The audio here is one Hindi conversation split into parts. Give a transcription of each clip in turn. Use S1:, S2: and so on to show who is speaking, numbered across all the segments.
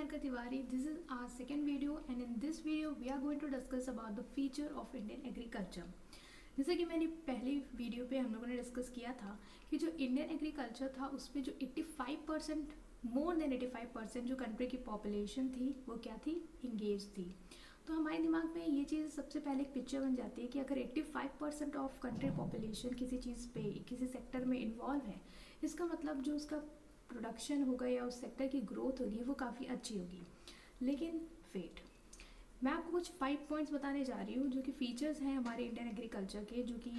S1: Meharika Tiwari. This is our second video and in this video we are going to discuss about the future of Indian agriculture. जैसे कि मैंने पहली वीडियो पे हम लोगों ने डिस्कस किया था कि जो इंडियन एग्रीकल्चर था उसमें जो 85% मोर देन 85% जो कंट्री की पॉपुलेशन थी वो क्या थी, इंगेज थी। तो हमारे दिमाग में ये चीज़ सबसे पहले एक पिक्चर बन जाती है कि अगर 85% ऑफ कंट्री पॉपुलेशन किसी चीज़ पे किसी सेक्टर में इन्वॉल्व है, इसका मतलब जो उसका प्रोडक्शन होगा या उस सेक्टर की ग्रोथ होगी वो काफ़ी अच्छी होगी। लेकिन वेट, मैं आपको कुछ 5 पॉइंट्स बताने जा रही हूँ जो कि फीचर्स हैं हमारे इंडियन एग्रीकल्चर के, जो कि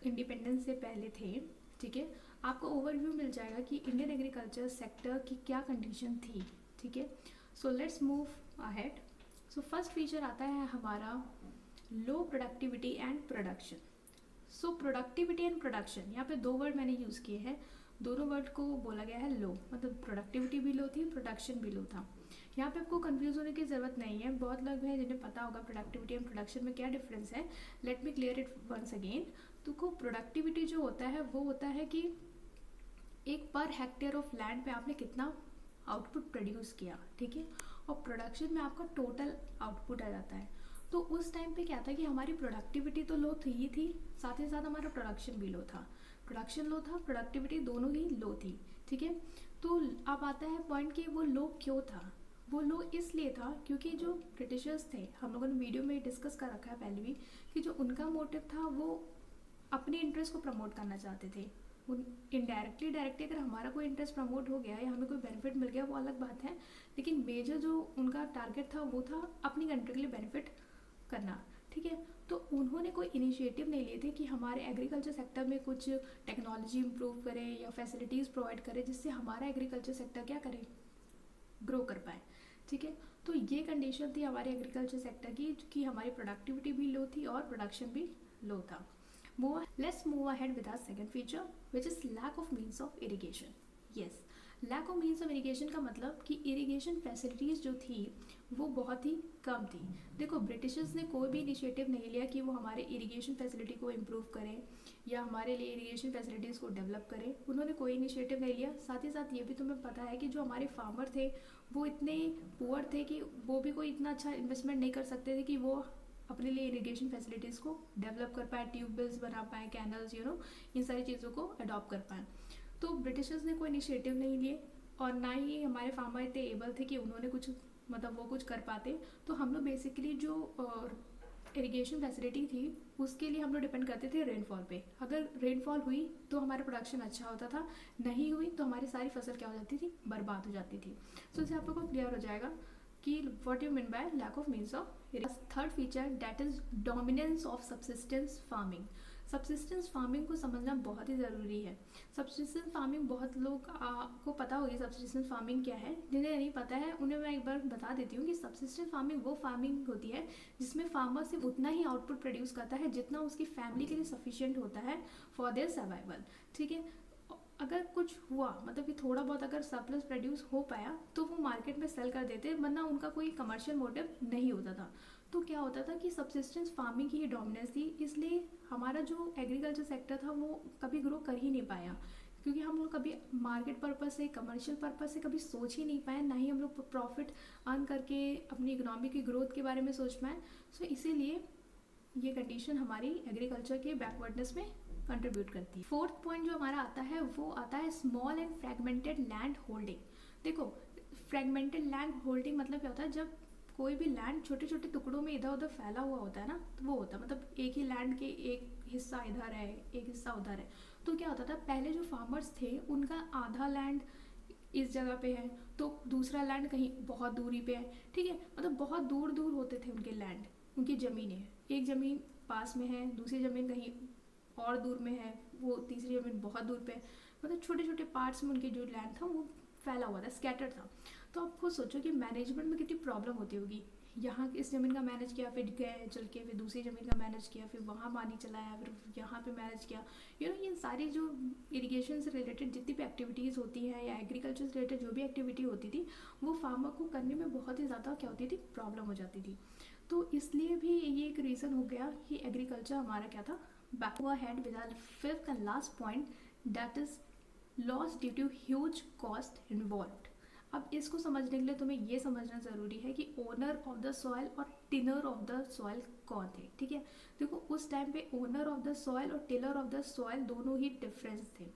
S1: इंडिपेंडेंस से पहले थे। ठीक है, आपको ओवरव्यू मिल जाएगा कि इंडियन एग्रीकल्चर सेक्टर की क्या कंडीशन थी। ठीक है, so let's move ahead. So first feature आता है हमारा लो productivity and production. So productivity and production, यहाँ पे दो वर्ड मैंने यूज़ किए हैं, दोनों वर्ड को बोला गया है लो, मतलब प्रोडक्टिविटी भी लो थी, प्रोडक्शन भी लो था। यहाँ पे आपको कंफ्यूज होने की ज़रूरत नहीं है, बहुत लोग हैं जिन्हें पता होगा प्रोडक्टिविटी एंड प्रोडक्शन में क्या डिफरेंस है। Let me clear it once again. तो प्रोडक्टिविटी जो होता है वो होता है कि एक पर हेक्टेयर ऑफ लैंड पे आपने कितना आउटपुट प्रोड्यूस किया। ठीक है, और प्रोडक्शन में आपका टोटल आउटपुट आ जाता है। तो उस टाइम पे क्या था कि हमारी प्रोडक्टिविटी तो लो थी ही थी, साथ ही साथ हमारा प्रोडक्शन भी लो था। प्रोडक्शन लो था, प्रोडक्टिविटी दोनों ही लो थी। ठीक है, तो अब आता है पॉइंट कि वो लो क्यों था। वो लो इसलिए था क्योंकि जो ब्रिटिशर्स थे, हम लोगों ने वीडियो में डिस्कस कर रखा है पहले भी, कि जो उनका मोटिव था वो अपने इंटरेस्ट को प्रमोट करना चाहते थे। इनडायरेक्टली डायरेक्टली अगर हमारा कोई इंटरेस्ट प्रमोट हो गया या हमें कोई बेनिफिट मिल गया वो अलग बात है, लेकिन मेजर जो उनका टारगेट था वो था अपनी कंट्री के लिए बेनिफिट करना। ठीक है, तो उन्होंने कोई इनिशिएटिव नहीं लिए थे कि हमारे एग्रीकल्चर सेक्टर में कुछ टेक्नोलॉजी इंप्रूव करें या फैसिलिटीज़ प्रोवाइड करें जिससे हमारा एग्रीकल्चर सेक्टर क्या करे, ग्रो कर पाए। ठीक है, तो ये कंडीशन थी हमारे एग्रीकल्चर सेक्टर की कि हमारी प्रोडक्टिविटी भी लो थी और प्रोडक्शन भी लो था। Let's move ahead with our second feature, which is lack of means of irrigation. Yes, lack of means of irrigation का मतलब कि इरिगेशन फैसिलिटीज़ जो थी वो बहुत ही कम थी। देखो, ब्रिटिशर्स ने कोई भी इनिशिएटिव नहीं लिया कि वो हमारे इरिगेशन फैसिलिटी को इम्प्रूव करें या हमारे लिए इरिगेशन फैसिलिटीज़ को डेवलप करें, उन्होंने कोई इनिशिएटिव नहीं लिया। साथ ही साथ ये भी तुम्हें पता है कि जो हमारे फार्मर थे वो इतने पुअर थे कि वो भी कोई इतना अच्छा इन्वेस्टमेंट नहीं कर सकते थे कि वो अपने लिए इरिगेशन फैसिलिटीज़ को डेवलप कर पाए, ट्यूबवेल्स बना पाए, कैनल्स, इन सारी चीज़ों को अडॉप्ट कर पाए। तो ब्रिटिशर्स ने कोई इनिशिएटिव नहीं लिए और ना ही हमारे फार्मर इतने एबल थे कि उन्होंने कुछ वो कुछ कर पाते। तो हम लोग बेसिकली जो इरिगेशन फैसिलिटी थी उसके लिए हम लोग डिपेंड करते थे रेनफॉल पे। अगर रेनफॉल हुई तो हमारा प्रोडक्शन अच्छा होता था, नहीं हुई तो हमारी सारी फसल क्या हो जाती थी, बर्बाद हो जाती थी। सो इससे आप लोग को क्लियर हो जाएगा कि what you mean by lack of means of. Third feature that is dominance of subsistence farming. Subsistence farming को समझना बहुत ही ज़रूरी है। सब्सिस्टेंस फार्मिंग बहुत लोग को पता होगी सब्सिस्टेंस फार्मिंग क्या है, जिन्हें नहीं पता है उन्हें मैं एक बार बता देती हूँ कि सब्सिस्टेंस फार्मिंग वो फार्मिंग होती है जिसमें फार्मर सिर्फ उतना ही आउटपुट प्रोड्यूस करता है जितना उसकी फैमिली के लिए सफिशिएंट होता है फॉर देयर सर्वाइवल। ठीक है, अगर कुछ हुआ मतलब कि थोड़ा बहुत अगर सरप्लस प्रोड्यूस हो पाया तो वो मार्केट में सेल कर देते, वरना उनका कोई कमर्शियल मोटिव नहीं होता था। तो क्या होता था कि सब्सिस्टेंस फार्मिंग की ही डोमिनेंस थी, इसलिए हमारा जो एग्रीकल्चर सेक्टर था वो कभी ग्रो कर ही नहीं पाया, क्योंकि हम लोग कभी मार्केट पर्पस से, कमर्शियल पर्पस से कभी सोच ही नहीं पाए, ना ही हम लोग प्रॉफिट अर्न करके अपनी इकोनॉमी की ग्रोथ के बारे में सोच पाए। सो इसीलिए ये कंडीशन हमारी एग्रीकल्चर के बैकवर्डनेस में कंट्रीब्यूट करती है। फोर्थ पॉइंट जो हमारा आता है वो आता है small and fragmented land holding. देखो, फ्रैगमेंटेड लैंड होल्डिंग मतलब क्या होता है, जब कोई भी लैंड छोटे छोटे टुकड़ों में इधर उधर फैला हुआ होता है ना, तो वो होता है मतलब एक ही लैंड के एक हिस्सा इधर है, एक हिस्सा उधर है। तो क्या होता था, पहले जो फार्मर्स थे उनका आधा लैंड इस जगह पे है तो दूसरा लैंड कहीं बहुत दूरी पे है। ठीक है, मतलब बहुत दूर दूर होते थे उनके लैंड, उनकी ज़मीनें, एक ज़मीन पास में है, दूसरी ज़मीन कहीं और दूर में है, वो तीसरी ज़मीन बहुत दूर पे है। मतलब छोटे छोटे पार्ट्स में उनके जो लैंड था वो फैला हुआ था, स्कैटर था। तो आप खुद सोचो कि मैनेजमेंट में कितनी प्रॉब्लम होती होगी। यहाँ इस ज़मीन का मैनेज किया, फिर गए चल के फिर दूसरी ज़मीन का मैनेज किया, फिर वहाँ पानी चलाया, फिर यहाँ पे मैनेज किया। ये सारी जो इरिगेशन से रिलेटेड जितनी भी एक्टिविटीज़ होती हैं या एग्रीकल्चर से रिलेटेड जो भी एक्टिविटी होती थी वो फार्मर को करने में बहुत ही ज़्यादा क्या होती थी, प्रॉब्लम हो जाती थी। तो इसलिए भी ये एक रीज़न हो गया कि एग्रीकल्चर हमारा क्या था, back ahead with our fifth and last point, that is loss due to huge cost involved. अब इसको समझने के लिए तुम्हें ये समझना ज़रूरी है कि ओनर ऑफ द सॉइल और टिनर ऑफ द सॉइल कौन थे, ठीक है। देखो उस टाइम पे ओनर ऑफ द सॉइल और टिलर ऑफ द सॉइल दोनों ही डिफरेंस थे।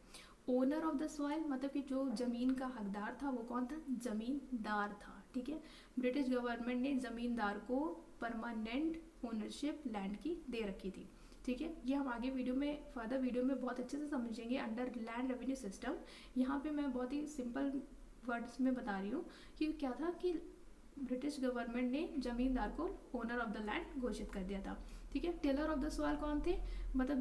S1: ओनर ऑफ द सॉइल मतलब कि जो ज़मीन का हकदार था वो कौन था, ज़मींदार था, ठीक है। ब्रिटिश गवर्नमेंट ने ज़मींदार को परमानेंट ओनरशिप लैंड की दे रखी थी, ठीक है। ये हम आगे वीडियो में फर्दर वीडियो में बहुत अच्छे से समझेंगे अंडर लैंड रेवेन्यू सिस्टम। यहाँ पे मैं बहुत ही सिंपल वर्ड्स में बता रही हूँ कि क्या था कि ब्रिटिश गवर्नमेंट ने जमींदार को ओनर ऑफ द लैंड घोषित कर दिया था, ठीक है। टिलर ऑफ द सॉइल कौन थे, मतलब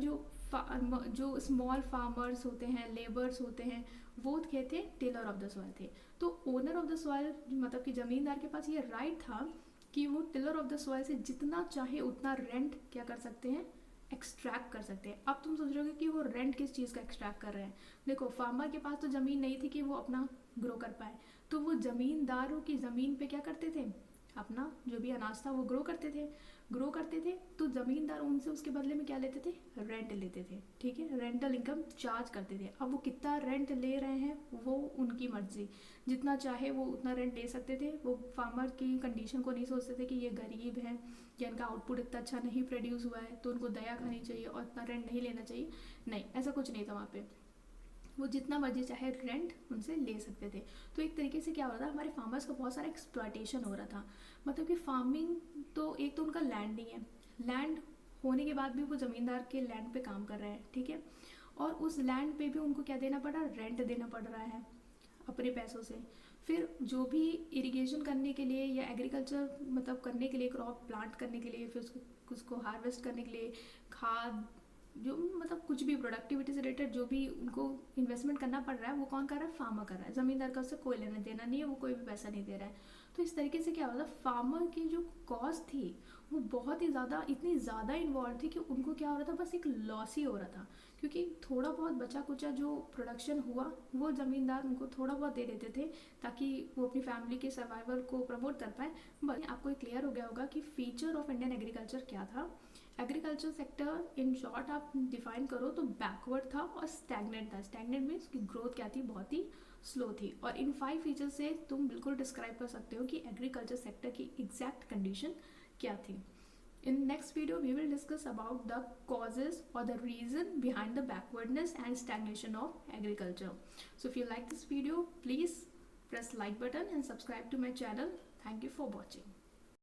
S1: जो स्मॉल फार्मर्स होते हैं, लेबर्स होते हैं, वो थे टिलर ऑफ द सॉइल थे। तो ओनर ऑफ द सॉइल मतलब कि जमींदार के पास ये राइट था कि वो टिलर ऑफ द सॉइल से जितना चाहे उतना रेंट क्या कर सकते हैं, एक्सट्रैक्ट कर सकते हैं। अब तुम सोच रहे हो कि वो रेंट किस चीज़ का एक्सट्रैक्ट कर रहे हैं। देखो फार्मर के पास तो ज़मीन नहीं थी कि वो अपना ग्रो कर पाए, तो वो ज़मींदारों की ज़मीन पे क्या करते थे, अपना जो भी अनाज था वो ग्रो करते थे। तो ज़मींदार उनसे उसके बदले में क्या लेते थे, रेंट लेते थे, ठीक है। रेंटल इनकम चार्ज करते थे। अब वो कितना रेंट ले रहे हैं वो उनकी मर्जी, जितना चाहे वो उतना रेंट ले सकते थे। वो फार्मर की कंडीशन को नहीं सोचते थे कि ये गरीब है या इनका आउटपुट इतना अच्छा नहीं प्रोड्यूस हुआ है तो उनको दया खानी चाहिए और इतना रेंट नहीं लेना चाहिए, नहीं, ऐसा कुछ नहीं था वहाँ पे। वो जितना मर्जी चाहे रेंट उनसे ले सकते थे। तो एक तरीके से क्या हो रहा था, हमारे फार्मर्स का बहुत सारा एक्सप्लॉयटेशन हो रहा था। मतलब कि फार्मिंग तो एक तो उनका लैंड नहीं है, लैंड होने के बाद भी वो ज़मींदार के लैंड पे काम कर रहे हैं, ठीक है। और उस लैंड पे भी उनको क्या देना पड़ रहा है, रेंट देना पड़ रहा है अपने पैसों से। फिर जो भी इरिगेशन करने के लिए या एग्रीकल्चर मतलब करने के लिए, क्रॉप प्लांट करने के लिए, फिर उसको हार्वेस्ट करने के लिए, खाद, जो मतलब कुछ भी प्रोडक्टिविटी से रिलेटेड जो भी उनको इन्वेस्टमेंट करना पड़ रहा है वो कौन कर रहा है, फार्मर कर रहा है। ज़मींदार का उससे कोई लेना देना नहीं है, वो कोई भी पैसा नहीं दे रहा है। तो इस तरीके से क्या होता है, फार्मर की जो कॉस्ट थी वो बहुत ही ज़्यादा, इतनी ज़्यादा इन्वॉल्व थी कि उनको क्या हो रहा था, बस एक लॉस ही हो रहा था। क्योंकि थोड़ा बहुत बचा कुचा जो प्रोडक्शन हुआ वो ज़मींदार उनको थोड़ा बहुत दे देते थे ताकि वो अपनी फैमिली के सर्वाइवल को प्रमोट कर पाए। बट आपको क्लियर हो गया होगा कि फीचर ऑफ इंडियन एग्रीकल्चर क्या था। एग्रीकल्चर सेक्टर इन शॉर्ट आप डिफाइन करो तो बैकवर्ड था और स्टैग्नेंट था। स्टैग्नेंट मीन्स की ग्रोथ क्या थी, बहुत ही स्लो थी। और इन 5 फीचर से तुम बिल्कुल डिस्क्राइब कर सकते हो कि एग्रीकल्चर सेक्टर की एग्जैक्ट कंडीशन क्या थी। In next video, we will discuss about the causes or the reason behind the backwardness and stagnation of agriculture. So if you like this video, please press like button and subscribe to my channel. Thank you for watching.